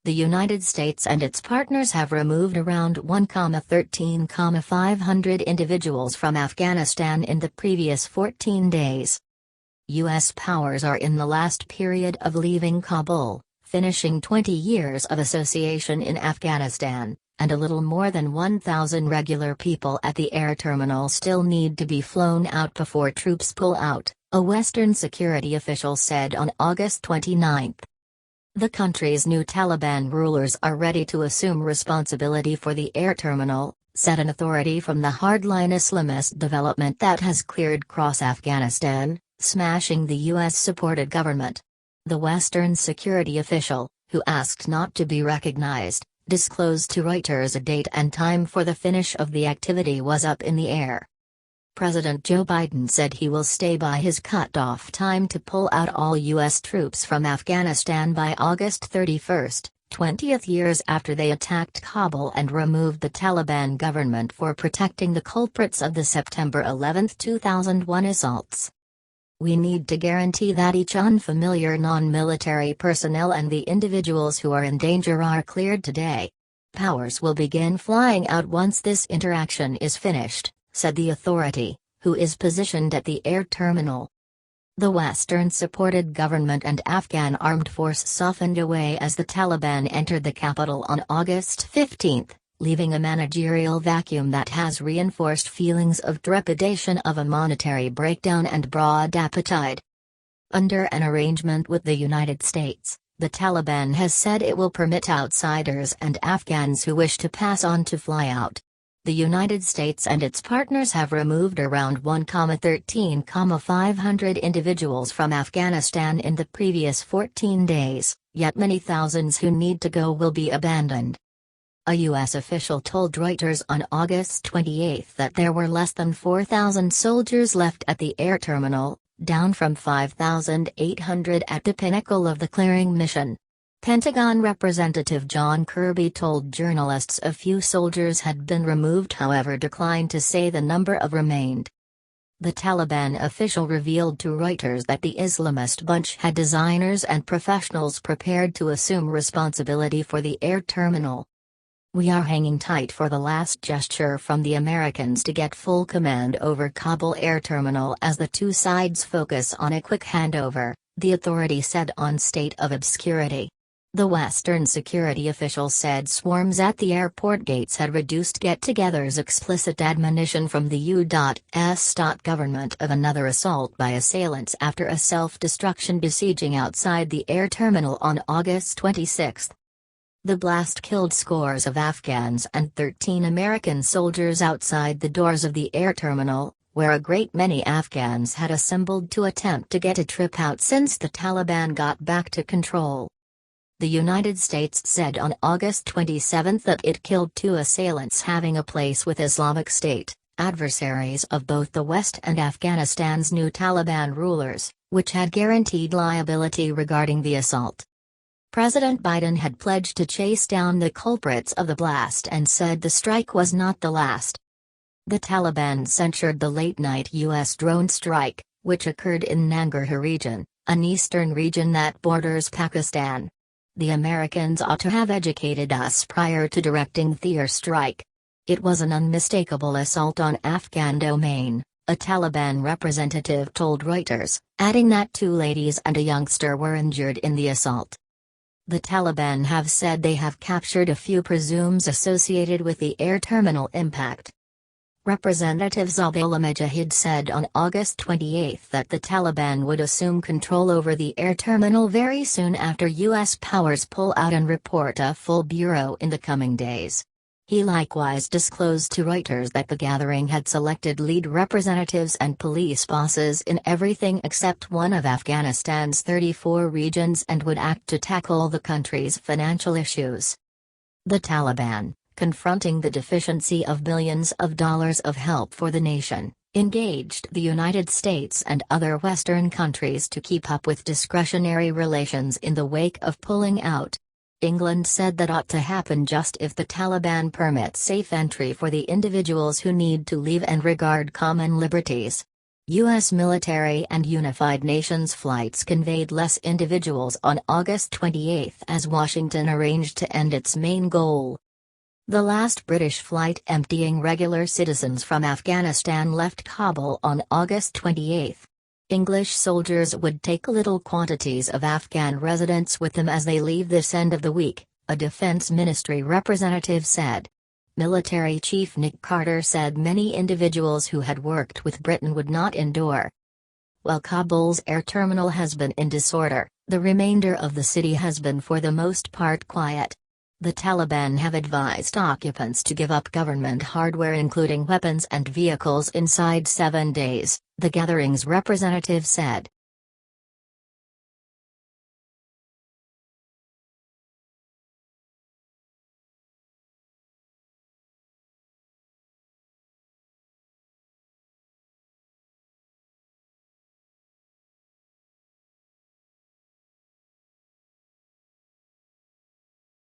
The United States and its partners have removed around 1,13,500 individuals from Afghanistan in the previous 14 days. U.S. powers are in the last period of leaving Kabul, finishing 20 years of association in Afghanistan, and a little more than 1,000 regular people at the air terminal still need to be flown out before troops pull out, a Western security official said on August 29. The country's new Taliban rulers are ready to assume responsibility for the air terminal, said an authority from the hardline Islamist development that has cleared across Afghanistan, smashing the U.S.-supported government. The Western security official, who asked not to be recognized, disclosed to Reuters a date and time for the finish of the activity was up in the air. President Joe Biden said he will stay by his cut-off time to pull out all U.S. troops from Afghanistan by August 31, 20 years after they attacked Kabul and removed the Taliban government for protecting the culprits of the September 11, 2001 assaults. We need to guarantee that each unfamiliar non-military personnel and the individuals who are in danger are cleared today. Powers will begin flying out once this interaction is finished, said the authority, who is positioned at the air terminal. The Western-supported government and Afghan armed force softened away as the Taliban entered the capital on August 15, leaving a managerial vacuum that has reinforced feelings of trepidation of a monetary breakdown and broad appetite. Under an arrangement with the United States, the Taliban has said it will permit outsiders and Afghans who wish to pass on to fly out. The United States and its partners have removed around 1,13,500 individuals from Afghanistan in the previous 14 days, yet many thousands who need to go will be abandoned. A U.S. official told Reuters on August 28 that there were less than 4,000 soldiers left at the air terminal, down from 5,800 at the pinnacle of the clearing mission. Pentagon Representative John Kirby told journalists a few soldiers had been removed, however declined to say the number of remained. The Taliban official revealed to Reuters that the Islamist bunch had designers and professionals prepared to assume responsibility for the air terminal. We are hanging tight for the last gesture from the Americans to get full command over Kabul air terminal as the two sides focus on a quick handover, the authority said on State of Obscurity. The Western security official said swarms at the airport gates had reduced get-togethers, explicit admonition from the U.S. government of another assault by assailants after a self-destruction besieging outside the air terminal on August 26. The blast killed scores of Afghans and 13 American soldiers outside the doors of the air terminal, where a great many Afghans had assembled to attempt to get a trip out since the Taliban got back to control. The United States said on August 27 that it killed 2 assailants having a place with Islamic State, adversaries of both the West and Afghanistan's new Taliban rulers, which had guaranteed liability regarding the assault. President Biden had pledged to chase down the culprits of the blast and said the strike was not the last. The Taliban censured the late-night U.S. drone strike, which occurred in Nangarhar region, an eastern region that borders Pakistan. The Americans ought to have educated us prior to directing the air strike. It was an unmistakable assault on Afghan domain, a Taliban representative told Reuters, adding that 2 ladies and a youngster were injured in the assault. The Taliban have said they have captured a few presumes associated with the air terminal impact. Representative Zabiullah Mujahid said on August 28 that the Taliban would assume control over the air terminal very soon after U.S. powers pull out and report a full bureau in the coming days. He likewise disclosed to Reuters that the gathering had selected lead representatives and police bosses in everything except one of Afghanistan's 34 regions and would act to tackle the country's financial issues. The Taliban, confronting the deficiency of billions of dollars of help for the nation, engaged the United States and other Western countries to keep up with discretionary relations in the wake of pulling out. England said that ought to happen just if the Taliban permits safe entry for the individuals who need to leave and regard common liberties. U.S. military and Unified Nations flights conveyed less individuals on August 28 as Washington arranged to end its main goal. The last British flight emptying regular citizens from Afghanistan left Kabul on August 28. English soldiers would take little quantities of Afghan residents with them as they leave this end of the week, a Defense Ministry representative said. Military Chief Nick Carter said many individuals who had worked with Britain would not endure. While Kabul's air terminal has been in disorder, the remainder of the city has been for the most part quiet. The Taliban have advised occupants to give up government hardware including weapons and vehicles inside 7 days, the gathering's representative said.